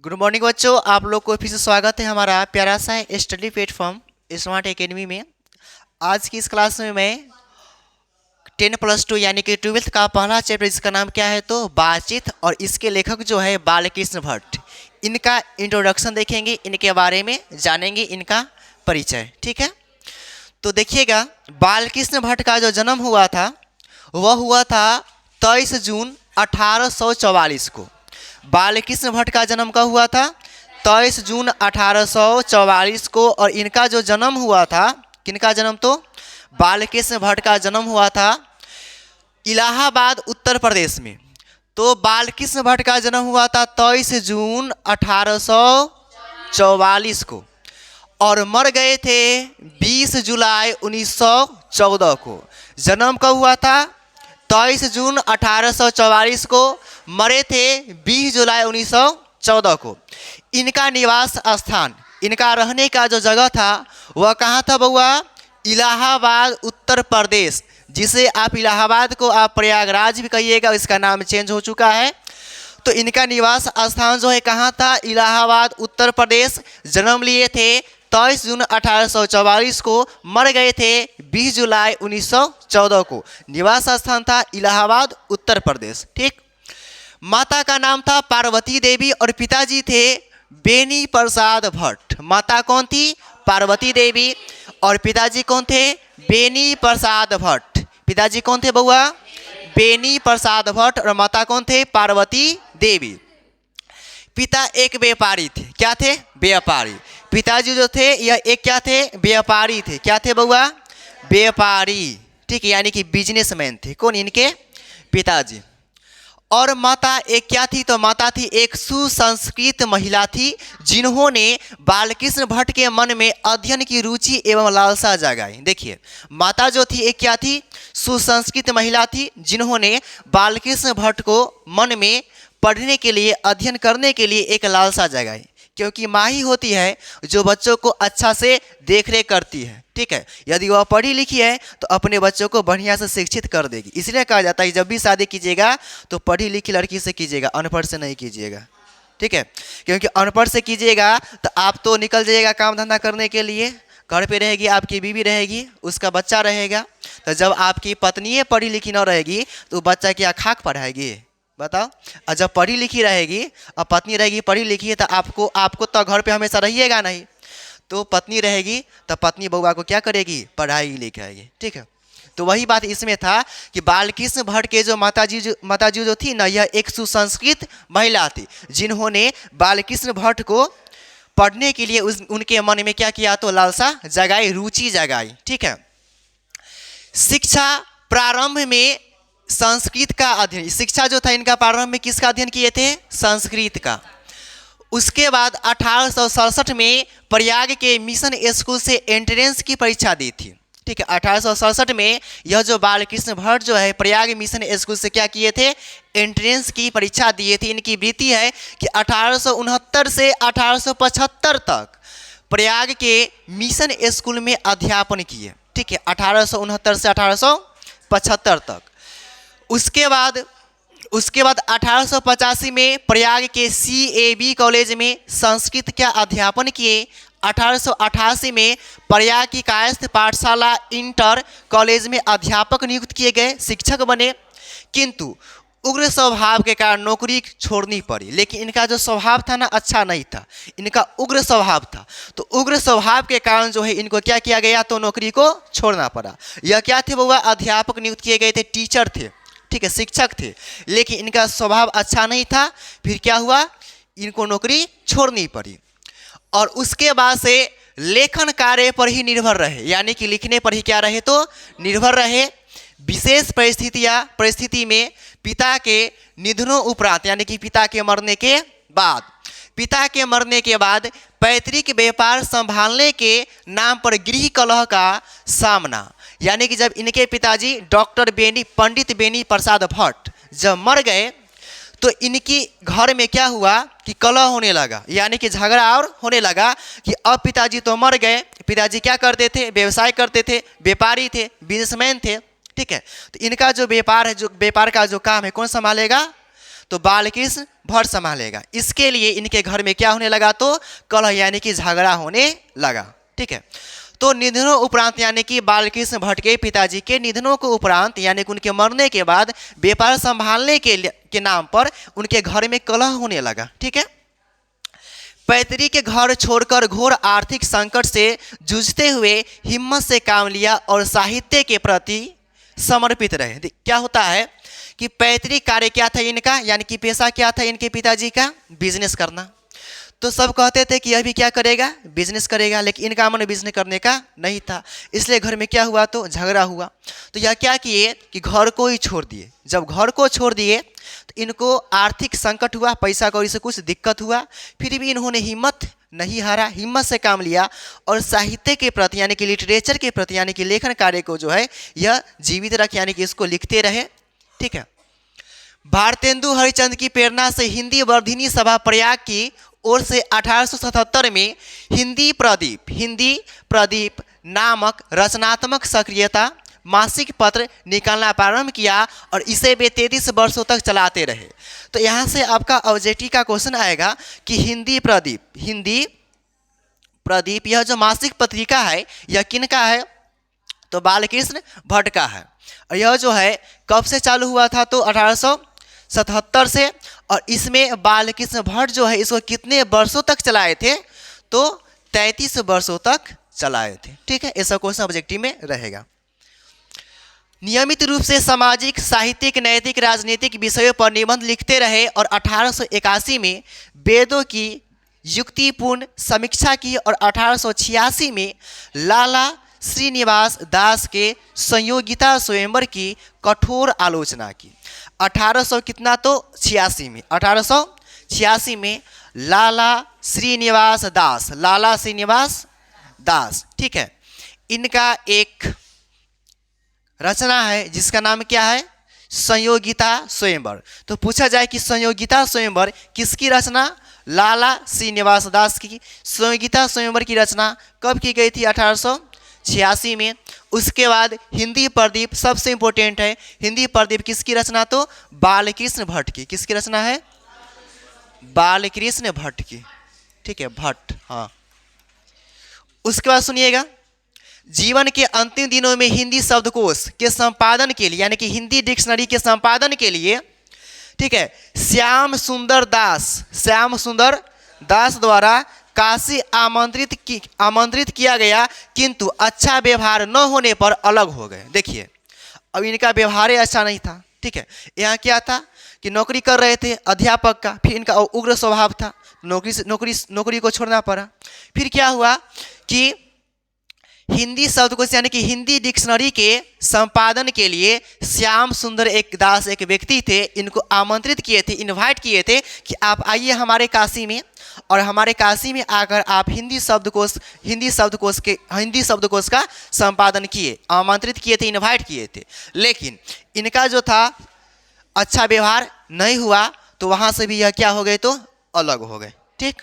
Good morning बच्चों, आप लोग को फिर से स्वागत है हमारा प्यारा सा स्टडी प्लेटफॉर्म स्मार्ट एकेडमी में। आज की इस क्लास में मैं 10+2 यानी कि 12th का पहला चैप्टर, जिसका नाम क्या है तो बातचीत, और इसके लेखक जो है बालकृष्ण भट्ट, इनका इंट्रोडक्शन देखेंगे, इनके बारे में जानेंगे, इनका परिचय। ठीक है, तो देखिएगा, बालकृष्ण भट्ट का जो जन्म हुआ था वह हुआ था 23 जून 1844 को। बालकृष्ण भट्ट का जन्म कब हुआ था? 23 जून 1844 को। और इनका जो जन्म हुआ था, किनका जन्म? तो बालकृष्ण भट्ट का जन्म हुआ था इलाहाबाद उत्तर प्रदेश में। तो बालकृष्ण भट्ट का जन्म हुआ था 23 जून 1844 को, और मर गए थे 20 जुलाई 1914 को। जन्म कब हुआ था? 23 जून 1844 को, मरे थे 20 जुलाई 1914 को। इनका निवास स्थान, इनका रहने का जो जगह था वह कहाँ था बउआ? इलाहाबाद उत्तर प्रदेश, जिसे आप इलाहाबाद को आप प्रयागराज भी कहिएगा, इसका नाम चेंज हो चुका है। तो इनका निवास स्थान जो है कहाँ था? इलाहाबाद उत्तर प्रदेश। जन्म लिए थे 23 जून 1844 को, मर गए थे 20 जुलाई 1914 को। निवास स्थान था इलाहाबाद उत्तर प्रदेश। ठीक। माता का नाम था पार्वती देवी और पिताजी थे बेनी प्रसाद भट्ट। माता कौन थी? पार्वती देवी। और पिताजी कौन थे? बेनी प्रसाद भट्ट। पिताजी कौन थे बउआ? बेनी प्रसाद भट्ट। और माता कौन थे? पार्वती देवी। पिता एक व्यापारी थे। क्या थे? व्यापारी। पिताजी जो थे यह एक क्या थे? व्यापारी थे। क्या थे बउआ? व्यापारी। ठीक है, यानी कि बिजनेसमैन थे। कौन? इनके पिताजी। और माता एक क्या थी? तो माता थी एक सुसंस्कृत महिला थी, जिन्होंने बालकृष्ण भट्ट के मन में अध्ययन की रुचि एवं लालसा जगाई। देखिए, माता जो थी एक क्या थी? सुसंस्कृत महिला थी, जिन्होंने बालकृष्ण भट्ट को मन में पढ़ने के लिए, अध्ययन करने के लिए एक लालसा जगाई। क्योंकि माँ ही होती है जो बच्चों को अच्छा से देख रेख करती है। ठीक है, यदि वह पढ़ी लिखी है तो अपने बच्चों को बढ़िया से शिक्षित कर देगी। इसलिए कहा जाता है कि जब भी शादी कीजिएगा तो पढ़ी लिखी लड़की से कीजिएगा, अनपढ़ से नहीं कीजिएगा। ठीक है, क्योंकि अनपढ़ से कीजिएगा तो आप तो निकल जाइएगा काम धंधा करने के लिए, घर पे रहेगी आपकी बीवी, रहेगी उसका बच्चा रहेगा। तो जब आपकी पत्नी पढ़ी लिखी न रहेगी तो बच्चा क्या खाक पढ़ाएगी? बताओ। और जब पढ़ी लिखी रहेगी और पत्नी रहेगी पढ़ी लिखी है, तो आपको तो घर पे हमेशा रहिएगा नहीं। तो पत्नी रहेगी तो पत्नी बउआ को क्या करेगी? पढ़ाई लिखाएगी। ठीक है, तो वही बात इसमें था कि बालकृष्ण भट्ट के जो माताजी जो थी ना, यह एक सुसंस्कृत महिला थी, जिन्होंने बालकृष्ण भट्ट को पढ़ने के लिए उनके मन में क्या किया? तो लालसा जगाई, रुचि जगाई। ठीक है। शिक्षा प्रारंभ में संस्कृत का अध्ययन, शिक्षा जो था इनका प्रारंभ में किसका अध्ययन किए थे? संस्कृत का। उसके बाद 1867 में प्रयाग के मिशन स्कूल से एंट्रेंस की परीक्षा दी थी। ठीक है, 1867 में यह जो बालकृष्ण भट्ट जो है प्रयाग मिशन स्कूल से क्या किए थे? एंट्रेंस की परीक्षा दिए थे। इनकी वृत्ति है कि 1869 से 1875 तक प्रयाग के मिशन स्कूल में अध्यापन किए। ठीक है, 1869 से 1875 तक। उसके बाद 1885 में प्रयाग के CAB कॉलेज में संस्कृत का अध्यापन किए। 1888 में प्रयाग की कायस्थ पाठशाला इंटर कॉलेज में अध्यापक नियुक्त किए गए, शिक्षक बने। किंतु उग्र स्वभाव के कारण नौकरी छोड़नी पड़ी। लेकिन इनका जो स्वभाव था ना, अच्छा नहीं था, इनका उग्र स्वभाव था। तो उग्र स्वभाव के कारण जो है इनको क्या किया गया? तो नौकरी को छोड़ना पड़ा। यह क्या थे बउआ? अध्यापक नियुक्त किए गए थे, टीचर थे। ठीक है, शिक्षक थे, लेकिन इनका स्वभाव अच्छा नहीं था। फिर क्या हुआ? इनको नौकरी छोड़नी पड़ी। और उसके बाद से लेखन कार्य पर ही निर्भर रहे, यानी कि लिखने पर ही क्या रहे? तो निर्भर रहे। विशेष परिस्थिति में पिता के निधनों उपरांत, यानी कि पिता के मरने के बाद पैतृक व्यापार संभालने के नाम पर गृह कलह का सामना, यानी कि जब इनके पिताजी डॉक्टर पंडित बेनी प्रसाद भट्ट जब मर गए तो इनकी घर में क्या हुआ कि कलह होने लगा, यानी कि झगड़ा और होने लगा कि अब पिताजी तो मर गए। पिताजी क्या करते थे? व्यवसाय करते थे, व्यापारी थे, बिजनेसमैन थे। ठीक है, तो इनका जो व्यापार है, जो व्यापार का जो काम है, कौन संभालेगा? तो बालकृष्ण भट्ट संभालेगा। इसके लिए इनके घर में क्या होने लगा, तो कलह यानी कि झगड़ा होने लगा। ठीक है, तो निधनों उपरांत यानी कि बालकृष्ण भट्ट के पिताजी के निधनों को उपरांत यानी कि उनके मरने के बाद व्यापार संभालने के नाम पर उनके घर में कलह होने लगा। ठीक है, पैतृक के घर छोड़कर घोर आर्थिक संकट से जूझते हुए हिम्मत से काम लिया और साहित्य के प्रति समर्पित रहे। क्या होता है कि पैतृक कार्य क्या था इनका, यानी कि पेशा क्या था इनके पिताजी का, बिजनेस करना। तो सब कहते थे कि अभी क्या करेगा, बिजनेस करेगा, लेकिन इनका मन बिजनेस करने का नहीं था। इसलिए घर में क्या हुआ, तो झगड़ा हुआ। तो यह क्या किए कि घर को ही छोड़ दिए। जब घर को छोड़ दिए तो इनको आर्थिक संकट हुआ, पैसा कौड़ी से कुछ दिक्कत हुआ, फिर भी इन्होंने हिम्मत नहीं हारा, हिम्मत से काम लिया और साहित्य के प्रति यानी कि लिटरेचर के प्रति यानी कि लेखन कार्य को जो है यह जीवित रख यानी कि इसको लिखते रहे। ठीक है, भारतेंदु हरिश्चंद्र की प्रेरणा से हिंदी वर्धिनी सभा प्रयाग की ओर से 1877 में हिंदी प्रदीप नामक रचनात्मक सक्रियता मासिक पत्र निकालना प्रारंभ किया और इसे वे 33 वर्षों तक चलाते रहे। तो यहाँ से आपका ऑब्जेक्टिव का क्वेश्चन आएगा कि हिंदी प्रदीप यह जो मासिक पत्रिका है यह किनका है, तो बालकृष्ण भट्ट का है। और यह जो है कब से चालू हुआ था, तो 1877 से। और इसमें बालकृष्ण भट्ट जो है इसको कितने वर्षों तक चलाए थे, तो 33 वर्षों तक चलाए थे। ठीक है, ऐसा क्वेश्चन ऑब्जेक्टिव में रहेगा। नियमित रूप से सामाजिक, साहित्यिक, नैतिक, राजनीतिक विषयों पर निबंध लिखते रहे और 1881 में वेदों की युक्तिपूर्ण समीक्षा की और 1886 में लाला श्रीनिवास दास के संयोगिता स्वयंवर की कठोर आलोचना की। 1886 में लाला श्रीनिवास दास, ठीक है, इनका एक रचना है जिसका नाम क्या है, संयोगिता स्वयंवर। तो पूछा जाए कि संयोगिता स्वयंवर किसकी रचना, लाला श्रीनिवास दास की। संयोगिता स्वयंवर की रचना कब की गई थी, 1886 में। उसके बाद हिंदी प्रदीप सबसे इंपॉर्टेंट है। हिंदी प्रदीप किसकी रचना, तो बालकृष्ण भट्ट की। किसकी रचना है, बालकृष्ण भट्ट की। ठीक है, भट्ट, हाँ। उसके बाद सुनिएगा, जीवन के अंतिम दिनों में हिंदी शब्दकोश के संपादन के लिए यानी कि हिंदी डिक्शनरी के संपादन के लिए, ठीक है, श्याम सुंदर दास द्वारा काशी आमंत्रित किया गया, किंतु अच्छा व्यवहार न होने पर अलग हो गए। देखिए, अब इनका व्यवहार अच्छा नहीं था। ठीक है, यहाँ क्या था कि नौकरी कर रहे थे अध्यापक का, फिर इनका उग्र स्वभाव था, नौकरी को छोड़ना पड़ा। फिर क्या हुआ कि हिंदी शब्दकोश यानी कि हिंदी डिक्शनरी के संपादन के लिए श्याम सुंदर दास एक व्यक्ति थे, इनको आमंत्रित किए थे, इनवाइट किए थे कि आप आइए हमारे काशी में, और हमारे काशी में आकर आप हिंदी शब्दकोश का संपादन किए। आमंत्रित किए थे, इनवाइट किए थे, लेकिन इनका जो था अच्छा व्यवहार नहीं हुआ, तो वहाँ से भी यह क्या हो गए, तो अलग हो गए। ठीक,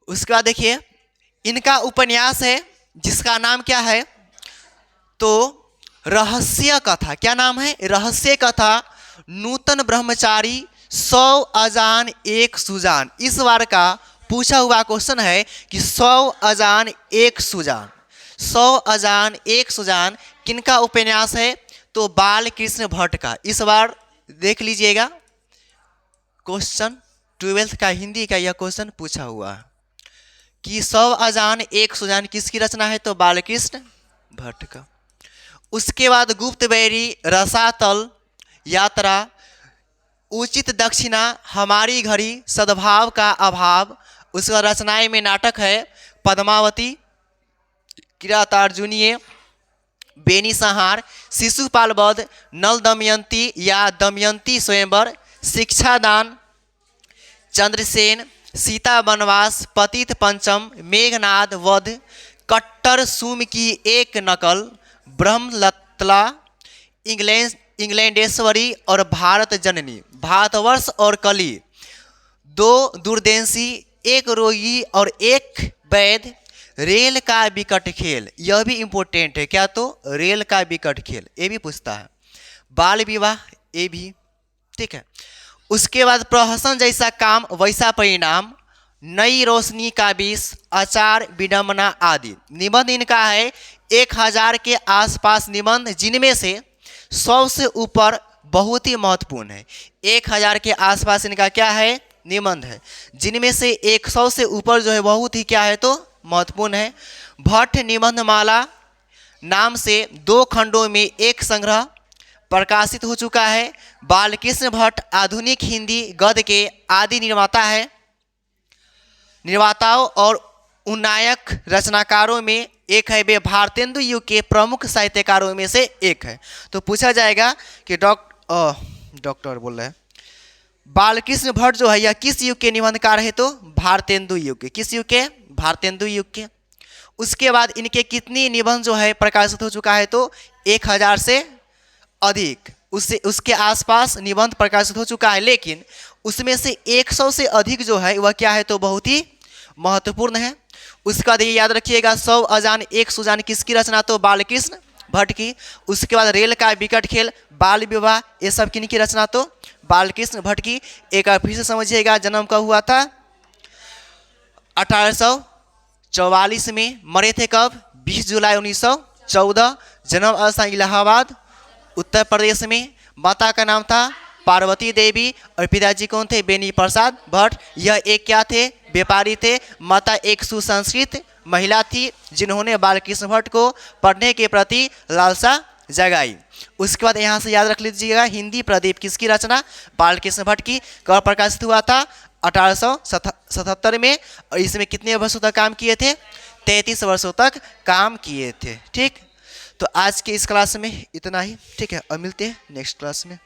उसके बाद देखिए, इनका उपन्यास है जिसका नाम क्या है, तो रहस्य कथा। क्या नाम है, रहस्य कथा। नूतन ब्रह्मचारी 100 अजान 1 सुजान। इस बार का पूछा हुआ क्वेश्चन है कि 100 अजान 1 सुजान किनका उपन्यास है, तो बालकृष्ण भट्ट का। इस बार देख लीजिएगा, क्वेश्चन 12th का हिंदी का यह क्वेश्चन पूछा हुआ है कि 100 अजान 1 सुजान किसकी रचना है, तो बालकृष्ण भट्ट का। उसके बाद गुप्त बैरी, रसातल यात्रा, उचित दक्षिणा, हमारी घड़ी, सद्भाव का अभाव। उसका रचनाएं में नाटक है पद्मावती, किरातार्जुनीय, बेनीसंहार, शिशुपाल वध, नल दमयंती या दमयंती स्वयंवर, शिक्षादान, चंद्रसेन, सीता वनवास, पतित पंचम, मेघनाद वध, कट्टर सूम की एक नकल, ब्रह्मलत्ला, इंग्लैंडेश्वरी और भारत जननी, भारतवर्ष और कली, 2 दूरदेशी, 1 रोगी और 1 वैध, रेल का विकट खेल। यह भी इंपॉर्टेंट है, क्या, तो रेल का विकट खेल, ये भी पूछता है। बाल विवाह ए भी, ठीक है। उसके बाद प्रहसन जैसा काम वैसा परिणाम, नई रोशनी का विष, आचार विडम्बना आदि। निबंध इनका है 1000 के आसपास निबंध, जिनमें से 100 से ऊपर बहुत ही महत्वपूर्ण है। 1000 के आसपास इनका क्या है, निबंध है, जिनमें से 100 से ऊपर जो है बहुत ही क्या है तो महत्वपूर्ण है। भट्ट निबंध माला नाम से 2 खंडों में एक संग्रह प्रकाशित हो चुका है। बालकृष्ण भट्ट आधुनिक हिंदी गद्य के आदि निर्माताओं और उन्नायक रचनाकारों में एक है। वे भारतेंदु युग के प्रमुख साहित्यकारों में से एक है। तो पूछा जाएगा कि डॉक्टर बोल रहे हैं बालकृष्ण भट्ट जो है यह किस युग के निबंधकार है, तो भारतेंदु युग के। किस युग के, भारतेंदु युग के। उसके बाद इनके कितनी निबंध जो है प्रकाशित हो चुका है, तो 1000 से अधिक, उसके आसपास निबंध प्रकाशित हो चुका है। लेकिन उसमें से 100 से अधिक जो है वह क्या है तो बहुत ही महत्वपूर्ण है। उसके बाद ये याद रखिएगा 100 अजान 1 सुजान किसकी रचना, तो बालकृष्ण भट्ट की। उसके बाद रेल का विकट खेल, बाल विवाह, ये सब किनकी रचना, तो बालकृष्ण भट्ट की। एक बार फिर से समझिएगा, जन्म कब हुआ था 1844 में, मरे थे कब 20 जुलाई 1914। जन्म स्थान इलाहाबाद उत्तर प्रदेश में। माता का नाम था पार्वती देवी और पिताजी कौन थे, बेनी प्रसाद भट्ट। यह एक क्या थे, व्यापारी थे। माता एक सुसंस्कृत महिला थी जिन्होंने बालकृष्ण भट्ट को पढ़ने के प्रति लालसा जगाई। उसके बाद यहाँ से याद रख लीजिएगा, हिंदी प्रदीप किसकी रचना, बालकृष्ण भट्ट की। कब प्रकाशित हुआ था 1877 में, और इसमें कितने वर्षों तक काम किए थे, 33 वर्षों तक काम किए थे। ठीक, तो आज के इस क्लास में इतना ही, ठीक है, और मिलते हैं नेक्स्ट क्लास में।